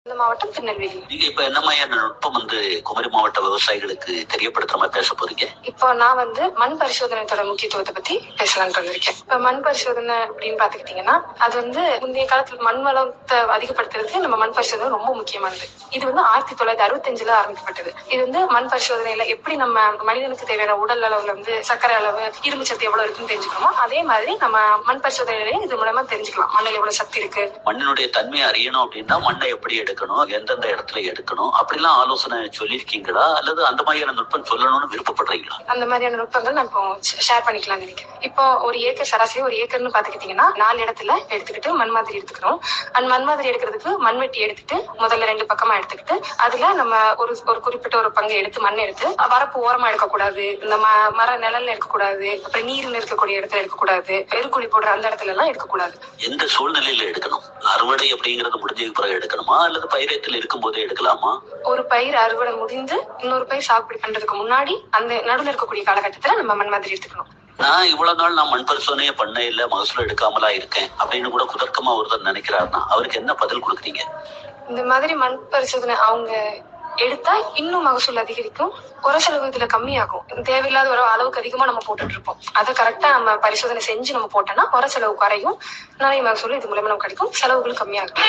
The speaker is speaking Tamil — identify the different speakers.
Speaker 1: இந்த மாவட்டம் திருநெல்வேலி.
Speaker 2: நீங்க இப்ப என்ன மாதிரியான நுட்பம் குமரி மாவட்ட விவசாயிகளுக்கு தெரியப்படுத்துற மாதிரி பேச போறீங்க?
Speaker 1: இப்போ நான் மண் பரிசோதனையோட முக்கியத்துவத்தை பத்தி பேசலாம்னு இருக்கேன். இப்ப மண் பரிசோதனை அப்படின்னு பாத்துக்கிட்டீங்கன்னா, அது முந்தைய காலத்துல மண் வளத்தை அதிகப்படுத்துறதுக்கு நம்ம மண் பரிசோதனை ரொம்ப முக்கியமானது. இது 1965 ஆரம்பிக்கப்பட்டது. இது மண் பரிசோதனையில எப்படி நம்ம மனிதனுக்கு தேவையான உடல் அளவுல சர்க்கரை அளவு, இரும்பு சத்து எவ்வளவு இருக்குன்னு தெரிஞ்சுக்கணுமோ, அதே மாதிரி நம்ம மண் பரிசோதனையிலேயே இது மூலமா தெரிஞ்சுக்கலாம் மண்ணில் எவ்வளவு சக்தி இருக்கு.
Speaker 2: மண்ணினுடைய தன்மையை அறியணும் அப்படின்னா மண்ணை எப்படி எடுக்கணும், எந்தெந்த இடத்துல எடுக்கணும், அப்படிலாம் ஆலோசனை சொல்லியிருக்கீங்களா? அல்லது அந்த மாதிரியான நுட்பம் சொல்லணும்னு விருப்பப்படுறீங்களா?
Speaker 1: அந்த மாதிரியான நுட்பங்கள் நான் இப்போ ஷேர் பண்ணிக்கலாம்னு நினைக்கிறேன். இப்போ ஒரு ஏக்கர் சராசரி ஒரு ஏக்கர்னு பாத்துக்கிட்டீங்கன்னா 4 இடத்துல எடுத்துக்கிட்டு மண் மாதிரி எடுத்துக்கணும். அந்த மண் மாதிரி எடுக்கிறதுக்கு மண்வெட்டி எடுத்துட்டு முதல்ல 2 பக்கமா எடுத்துக்கிட்டு அதுல நம்ம ஒரு குறிப்பிட்ட ஒரு பங்கு எடுத்து மண் எடுத்து வரப்பு ஓரமா எடுக்கக்கூடாது, இந்த மர நிழல்ல எடுக்கக்கூடாது, அப்புறம் நீர்ல இருக்கக்கூடிய இடத்துல எடுக்கக்கூடாது, எருக்குழி போடுற அந்த இடத்துல எல்லாம் எடுக்கக்கூடாது.
Speaker 2: எந்த சூழ்நிலையில எடுக்கணும்? அறுவடை அப்படிங்கறது முடிஞ்சதுக்கு பிறகு எடுக்கணுமா அல்லது பயிரத்தில் இருக்கும் போதே எடுக்கலாமா?
Speaker 1: ஒரு பயிர் அறுவடை முடிந்து இன்னொரு பயிர் சாகுபடி பண்றதுக்கு முன்னாடி அந்த நடுவில் இருக்கக்கூடிய காலகட்டத்துல நம்ம மண் மாதிரி எடுத்துக்கணும்.
Speaker 2: நான் இவ்வளவு நாள் நான் மண் பரிசோதனையே பண்ண இல்ல, மகசூல் எடுக்காமலா இருக்கேன் அப்படின்னு கூட குதர்க்கமா ஒருத்தர் நினைக்கிறாருன்னா அவருக்கு என்ன பதில் கொடுக்குறீங்க?
Speaker 1: இந்த மாதிரி மண் பரிசோதனை அவங்க எடுத்தா இன்னும் மகசூல் அதிகரிக்கும், குறை செலவு இதுல கம்மியாகும். தேவையில்லாத ஒரு அளவுக்கு அதிகமா நம்ம போட்டுட்டு இருப்போம். அதை கரெக்டா நம்ம பரிசோதனை செஞ்சு நம்ம போட்டோம்னா குறை செலவு குறையும், நிறைய மகசூல் இது மூலமா நமக்கு கிடைக்கும், செலவுகளும் கம்மியாகும்.